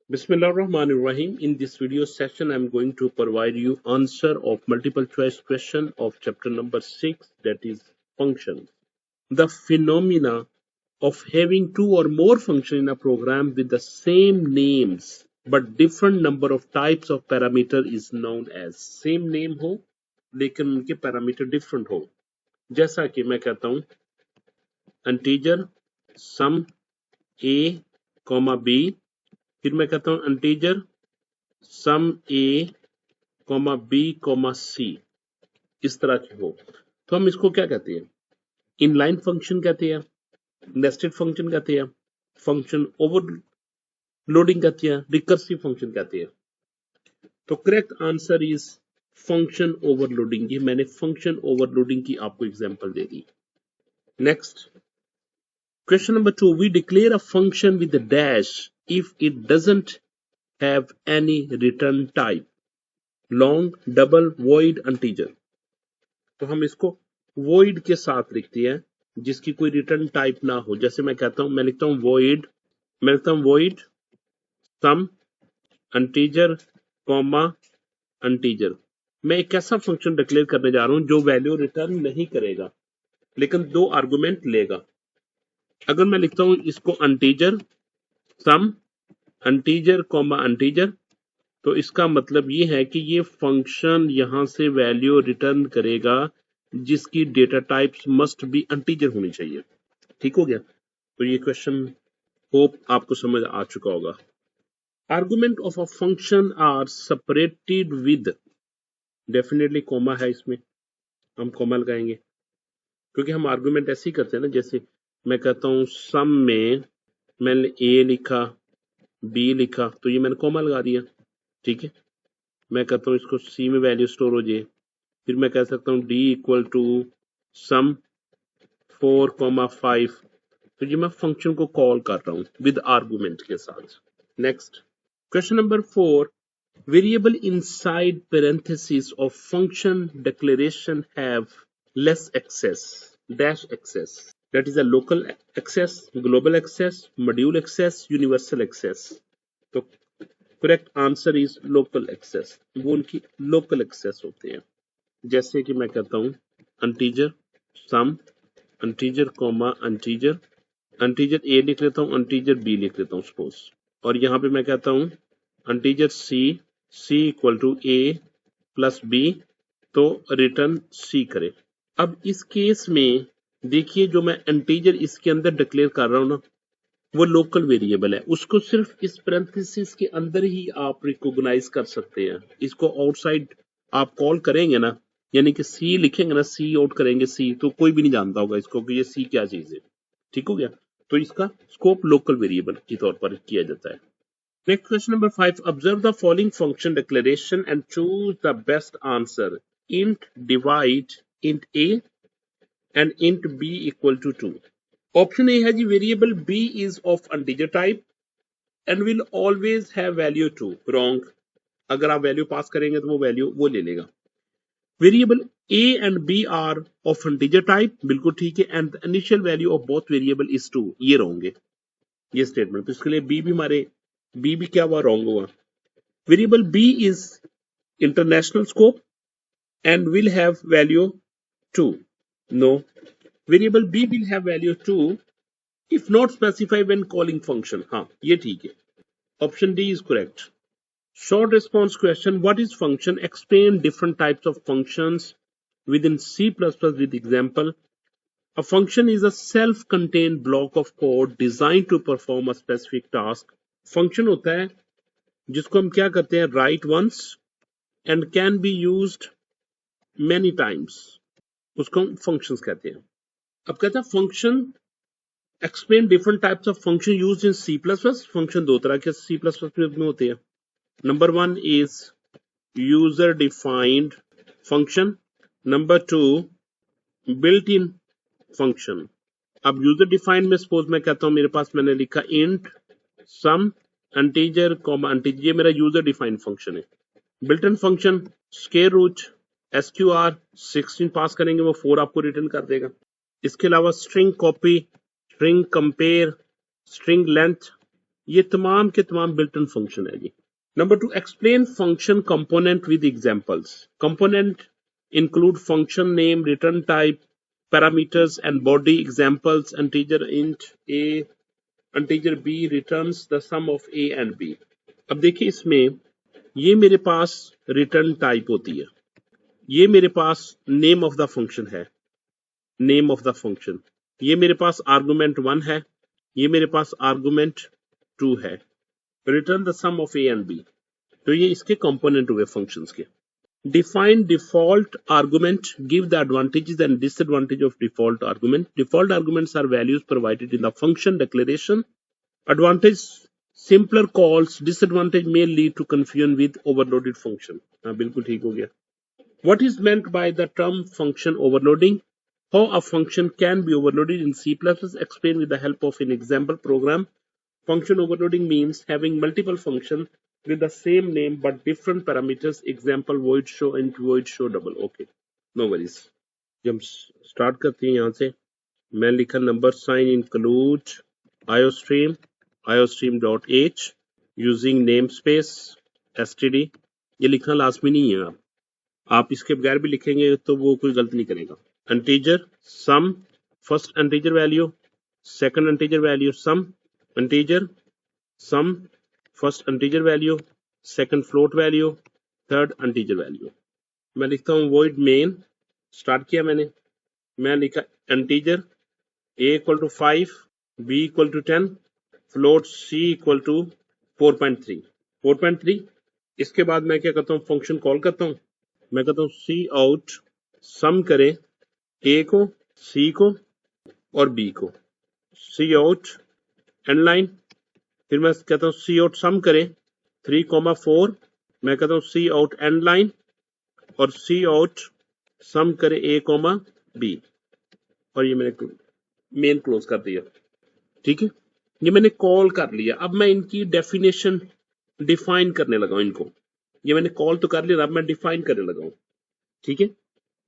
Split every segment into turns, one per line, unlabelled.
Bismillahirrahmanirrahim. In this video session, I'm going to provide you answer of multiple choice question of chapter number 6, that is functions. The phenomena of having two or more functions in a program with the same names but different number of types of parameter is known as same name हो लेकिन उनके parameter different हो जैसा कि मैं कहता हूं integer sum a, b फिर मैं कहता हूं integer sum a, b, c इस तरह की हो तो हम इसको क्या कहते हैं इनलाइन फंक्शन कहते हैं नेस्टेड फंक्शन कहते हैं फंक्शन ओवरलोडिंग कहते हैं रिकर्सिव फंक्शन कहते हैं तो correct answer is function overloading ये मैंने फंक्शन ओवरलोडिंग की आपको एग्जांपल दे दी next question number 2 we declare a function with a dash if it doesn't have any return type long double void integer तो हम इसको void के साथ लिखते हैं जिसकी कोई रिटर्न टाइप ना हो जैसे मैं कहता हूं मैं लिखता हूं void sum integer comma integer मैं एक ऐसा फंक्शन डिक्लेयर करने जा रहा हूं जो वैल्यू रिटर्न नहीं करेगा लेकिन दो आर्गुमेंट लेगा अगर मैं लिखता हूं इसको integer sum integer comma integer तो इसका मतलब ये है कि ये फंक्शन यहां से वैल्यू रिटर्न करेगा जिसकी data types must be integer होनी चाहिए ठीक हो गया तो ये क्वेश्चन होप आपको समझ आ चुका होगा argument of a function are separated with definitely comma है इसमें हम कॉमा लगाएंगे क्योंकि हम आर्गुमेंट ऐसे ही करते हैं ना जैसे मैं कहता हूं सम में मैंने ए लिखा बी लिखा तो ये मैंने कॉमा लगा दिया ठीक है मैं कहता हूं इसको सी में वैल्यू स्टोर हो जाए फिर मैं कह सकता हूं डी इक्वल टू सम 4,5 तो ये मैं फंक्शन को कॉल कर रहा हूं विद आर्गुमेंट के साथ next question number 4 variable inside parentheses of function declaration have less access dash access that is a local access global access module access universal access तो correct answer is local access वो उनकी local access होते हैं जैसे कि मैं कहता हूं integer sum integer comma integer integer A लिख लेता हूं इंटीजर बी लिख लेता हूं सपोज और यहां पे मैं कहता हूं integer C equal to A plus B तो रिटर्न सी करे अब इस केस में देखिए जो मैं इंटीजर इसके अंदर डिक्लेयर कर रहा हूं ना वो लोकल वेरिएबल है उसको सिर्फ इस पैरेंथेसिस के अंदर ही आप रिकॉग्नाइज कर सकते हैं इसको आउटसाइड आप कॉल करेंगे ना यानी कि सी लिखेंगे ना सी आउट करेंगे सी तो कोई भी नहीं जानता होगा इसको कि ये सी क्या चीज है ठीक हो गया तो इसका स्कोप लोकल वेरिएबल के तौर पर किया जाता है next question number 5 observe the following function declaration and choose the best answer int divide int a and int b equal to 2 option A है जी variable b is of integer type and will always have value 2 wrong अगर आप value pass करेंगे तो वो value वो ले लेगा variable a and b are of integer type बिल्कुल ठीक है and the initial value of both variable is 2 ये रॉन्ग है ये स्टेटमेंट तो इसके लिए b भी हमारे b भी क्या हुआ रॉन्ग हुआ variable b is international scope and will have value 2 no variable b will have value 2 if not specified when calling function हाँ ये ठीक है option D is correct short response question what is function explain different types of functions within C++ with example a function is a self-contained block of code designed to perform a specific task function होता है जिसको हम क्या करते हैं write once and can be used many times उसको हम functions कहते हैं अब कहता है function explain different types of function used in C plus plus function दो तरह के सी प्लस प्लस में होते हैं number 1 is user defined function number 2 built in function अब यूजर डिफाइंड में सपोज मैं कहता हूं मेरे पास मैंने लिखा int sum integer comma integer ये मेरा यूजर डिफाइंड फंक्शन है built in function square root SQR 16 pass करेंगे वो 4 आपको रिटर्न कर देगा इसके अलावा string copy string compare string length ये तमाम के तमाम बिल्ट इन फंक्शन है जी। Number 2, explain function component with examples. Component include function name, return type, parameters and body. Examples: integer int a, integer b returns the sum of a and b. अब देखिए इसमें ये मेरे पास return type होती है, ये मेरे पास नेम ऑफ द फंक्शन है, नेम ऑफ द फंक्शन, ये मेरे पास आर्गुमेंट 1 है, ये मेरे पास आर्गुमेंट 2 है, return the sum of A and B. तो ये इसके कंपोनेंट हुए फंक्शंस के। Define default argument. Give the advantages and disadvantages of default argument. Default arguments are values provided in the function declaration. Advantage: simpler calls. Disadvantage: may lead to confusion with overloaded function. हाँ बिल्कुल ठीक हो गया। What is meant by the term function overloading? How a function can be overloaded in C++. Explain with the help of an example program. Function overloading means having multiple functions with the same name but different parameters. Example: void show int, void show double. Okay, no worries. जब हम start करते हैं यहाँ से, मैं लिखा number sign include iostream.h using name space std। ये लिखना लाजमी नहीं है, आप इसके बगैर भी लिखेंगे तो वो कोई गलत नहीं करेगा। Integer sum, first integer value, second integer value sum, integer sum, first integer value, second float value, third integer value. मैं लिखता हूँ वॉइड मेन, स्टार्ट किया मैंने, मैं लिखा integer a equal to 5, b equal to 10, float c equal to 4.3। इसके बाद मैं क्या करता हूँ, फंक्शन कॉल करता हूँ, मैं कहता हूँ सी आउट सम करे a को, c को और b को, सी आउट एंड लाइन। फिर मैं कहता हूँ सी आउट सम करे 3,4, मैं कहता हूँ सी आउट एंड लाइन और सी आउट सम करे a, b, और ये मैंने मेन क्लोज कर दिया। ठीक है, ये मैंने कॉल कर लिया। अब मैं इनकी डेफिनेशन डिफाइन करने लगा हूं इनको। ये मैंने कॉल तो कर लिया, अब मैं डिफाइन करने लगा हूं। ठीक है,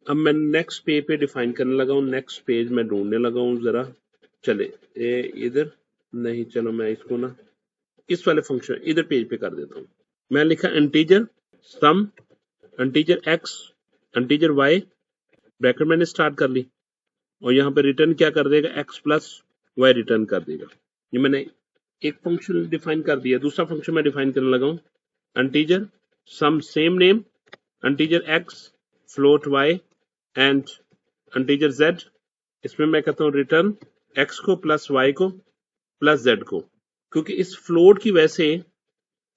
अब मैं नेक्स्ट पेज पे डिफाइन करने लगा हूं। नेक्स्ट पेज में ढूंढने लगा हूं, जरा चले इधर नहीं, चलो मैं इसको ना इस वाले फंक्शन इधर पेज पे कर देता हूं। मैं लिखा integer sum, integer X, integer Y, bracket मैंने स्टार्ट कर ली, और यहाँ पे रिटर्न क्या कर देगा, एक्स प्लस वाई रिटर्न कर देगा। ये मैंने एक फंक्शन डिफाइन कर दिया। दूसरा फंक्शन मैं डिफाइन करने लगा हूँ, integer sum same name, integer X, float Y and integer Z. इसमें मैं कहता हूँ रिटर्न एक्स को प्लस वाई को प्लस जेड को। क्योंकि इस फ्लोट की वजह से,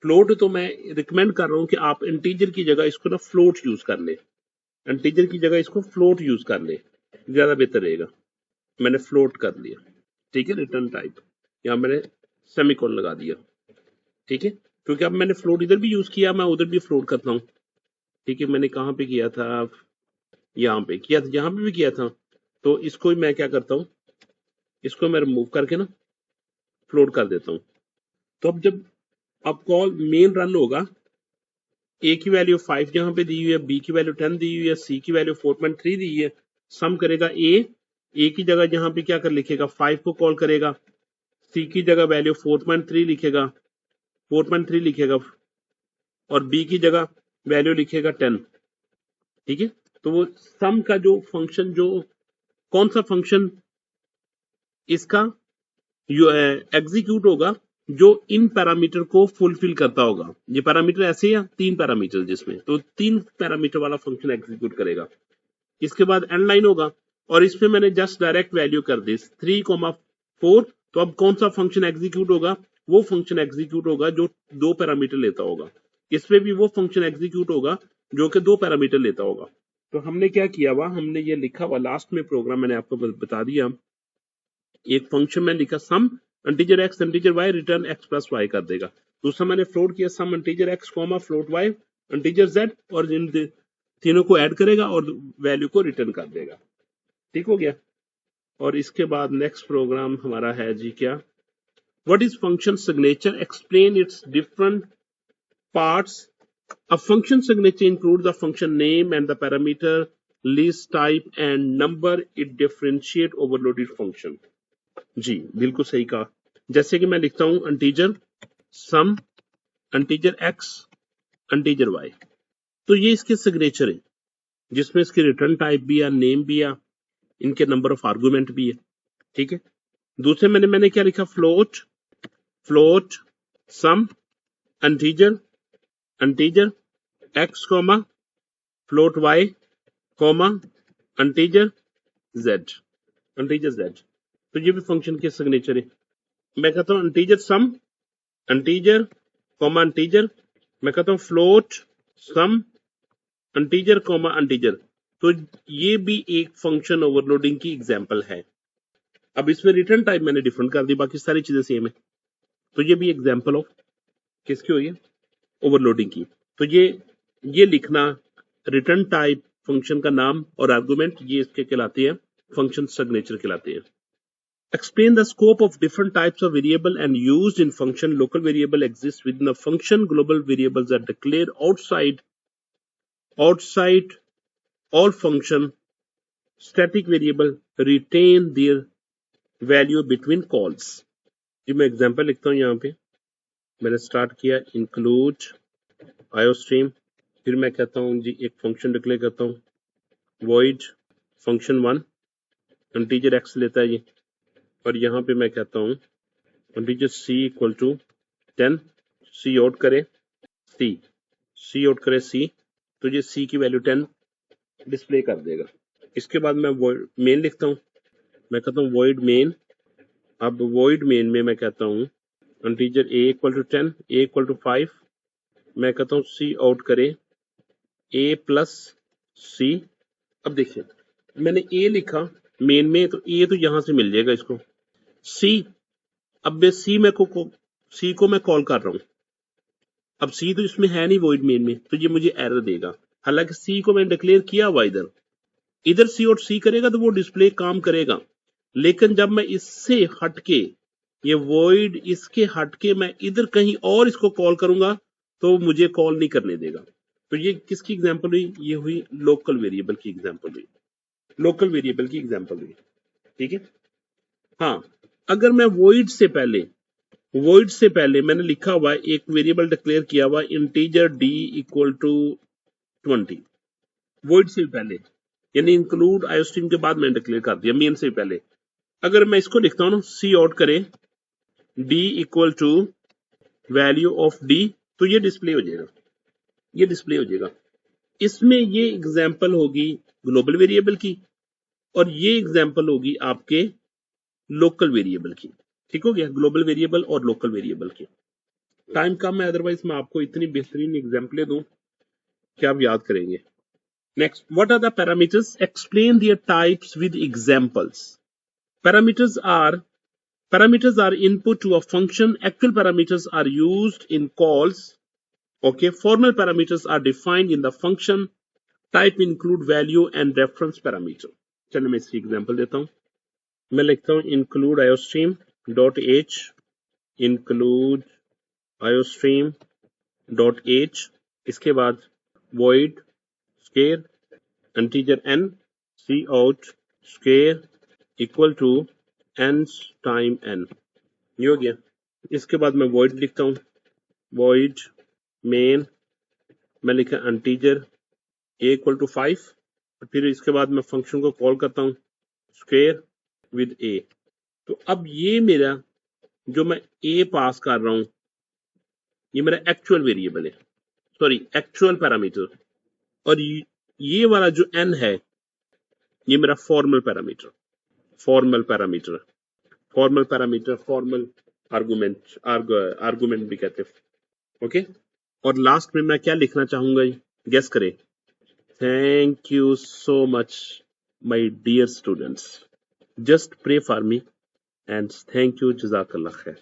फ्लोट तो मैं रिकमेंड कर रहा हूँ कि आप इंटीजर की जगह इसको ना फ्लोट यूज कर ले, इंटीजर की जगह इसको फ्लोट यूज कर ले, ज्यादा बेहतर रहेगा। मैंने फ्लोट कर लिया। ठीक है, रिटर्न टाइप यहाँ मैंने सेमीकोलन लगा दिया। ठीक है, क्योंकि अब मैंने फ्लोट इधर भी यूज किया, मैं उधर भी फ्लोट करता हूँ। ठीक है, मैंने कहाँ पे किया था, यहाँ पे किया था, यहाँ पे भी किया था। तो इसको मैं क्या करता हूँ, इसको मैं रिमूव करके ना फ्लोट कर देता हूँ। तो अब कॉल मेन रन होगा, ए की वैल्यू 5 यहाँ पे दी हुई है, बी की वैल्यू 10 दी हुई है, सी की वैल्यू 4.3 दी हुई है। सम करेगा ए की जगह यहाँ पे क्या कर लिखेगा, 5 को कॉल करेगा, सी की जगह वैल्यू 4.3 लिखेगा, 4.3 लिखेगा, और बी की जगह वैल्यू लिखेगा 10। ठीक है, तो वो सम का जो फंक्शन, जो कौन सा फंक्शन इसका एग्जीक्यूट होगा, जो इन पैरामीटर को फुलफिल करता होगा। ये पैरामीटर ऐसे हैं 3 पैरामीटर जिसमें, तो 3 पैरामीटर वाला फंक्शन एग्जीक्यूट करेगा। इसके बाद एंड लाइन होगा, और इसमें मैंने जस्ट डायरेक्ट वैल्यू कर दी 3,4। तो अब कौन सा फंक्शन एग्जीक्यूट होगा, वो फंक्शन एग्जीक्यूट होगा जो 2 पैरामीटर लेता होगा। इसमें भी वो फंक्शन एग्जीक्यूट होगा जो कि 2 पैरामीटर लेता होगा। तो हमने क्या किया हुआ, हमने ये लिखा हुआ लास्ट में प्रोग्राम मैंने आपको बता दिया। एक फंक्शन में लिखा sum integer X integer Y return X plus Y कर देगा। दूसरा मैंने फ्लोट किया sum integer X comma float Y integer Z, और इन तीनों को ऐड करेगा और वैल्यू को रिटर्न कर देगा। ठीक हो गया। और इसके बाद नेक्स्ट प्रोग्राम हमारा है जी क्या, what is function signature, explain it's different parts. A function signature includes the function name and the parameter, list type and number. It differentiate overloaded function. जी बिल्कुल सही कहा। जैसे कि मैं लिखता हूं integer sum integer x integer y। तो ये इसके सिग्नेचर है जिसमें इसकी रिटर्न टाइप भी है, नेम भी है, इनके नंबर ऑफ आर्गुमेंट भी है। ठीक है, दूसरे मैंने क्या लिखा, float sum integer x comma float y comma integer z। तो ये भी फंक्शन के सिग्नेचर है। मैं कहता हूं integer sum integer comma integer, मैं कहता हूं float sum integer comma integer. तो ये भी एक फंक्शन ओवरलोडिंग की एग्जांपल है। अब इसमें रिटर्न टाइप मैंने डिफरेंट कर दी, बाकी सारी चीजें सेम है। तो ये भी एग्जांपल ऑफ किसकी हुई है, ओवरलोडिंग की। तो ये लिखना रिटर्न टाइप फंक्शन का नाम और आर्गुमेंट, ये इसके कहलाते हैं फंक्शन सिग्नेचर कहलाते हैं। Explain the scope of different types of variable and used in function. Local variable exists within a function. Global variables are declared outside all function. Static variable retain their value between calls. जी मैं example लिखता हूँ, यहाँ पे मैंने start किया include iostream, फिर मैं कहता हूँ जी एक फंक्शन डिक्लेयर करता हूँ void function1 इंटीजर x लेता है ये, और यहाँ पे मैं कहता हूँ integer c equal to 10, c out करे c, तो ये c की वैल्यू 10 डिस्प्ले कर देगा। इसके बाद मैं मेन लिखता हूँ, मैं कहता हूँ void main। अब void main में मैं कहता हूँ integer a equal to 10, a equal to 5, मैं कहता हूँ c आउट करे a प्लस c। अब देखिए मैंने a लिखा मेन में, तो a तो यहां से मिल जाएगा इसको, c, अब c को मैं कॉल कर रहा हूं, अब c तो इसमें है नहीं वॉइड मेन में, तो ये मुझे एरर देगा। हालांकि c को मैंने डिक्लेयर किया हुआ इधर c और c करेगा तो वो डिस्प्ले काम करेगा, लेकिन जब मैं इससे हटके ये वॉइड इसके हटके मैं इधर कहीं और इसको कॉल करूंगा तो मुझे कॉल नहीं करने देगा। तो ये किसकी एग्जांपल हुई, ये हुई लोकल वेरिएबल की एग्जांपल हुई, ठीक है। हाँ, अगर मैं वॉइड से पहले मैंने लिखा हुआ एक वेरिएबल डिक्लेयर किया हुआ integer d equal to 20, void से पहले, यानी इंक्लूड आयोस्ट्रीम के बाद मैंने डिक्लेयर कर दिया मेन से पहले। अगर मैं इसको लिखता हूं ना, सी आउट करे d equal to value of d, तो ये डिस्प्ले हो जाएगा, इसमें ये एग्जांपल होगी ग्लोबल वेरिएबल की और ये एग्जांपल होगी आपके लोकल वेरिएबल की। ठीक हो गया, ग्लोबल वेरिएबल और लोकल वेरिएबल की। टाइम कम है, अदरवाइज मैं आपको इतनी बेहतरीन एग्जांपलें दूं कि आप याद करेंगे। Next, what are the parameters, explain their types with examples. Parameters are input to a function. Actual parameters are used in calls. Okay, formal parameters are defined in the function. Type include value and reference parameter. चलिए मैं इसकी example देता हूं। मैं लिखता हूं include iostream dot h, include iostream dot h, इसके बाद void square integer n, c out square equal to n time n, ये हो गया। इसके बाद मैं void लिखता हूँ, void main, मैं लिखा इंटीजर a इक्वल टू 5, फिर इसके बाद मैं फंक्शन को कॉल करता हूँ स्क्वायर विद a। तो अब ये मेरा जो मैं a पास कर रहा हूँ ये मेरा एक्चुअल वेरिएबल है, सॉरी एक्चुअल पैरामीटर, और ये वाला जो n है ये मेरा फॉर्मल आर्गुमेंट भी कहते हैं। ओके, और लास्ट में मैं क्या लिखना चाहूंगा, गेस करें। Thank you so much my dear students, just pray for me and thank you, जज़ाकल्लाह खैर।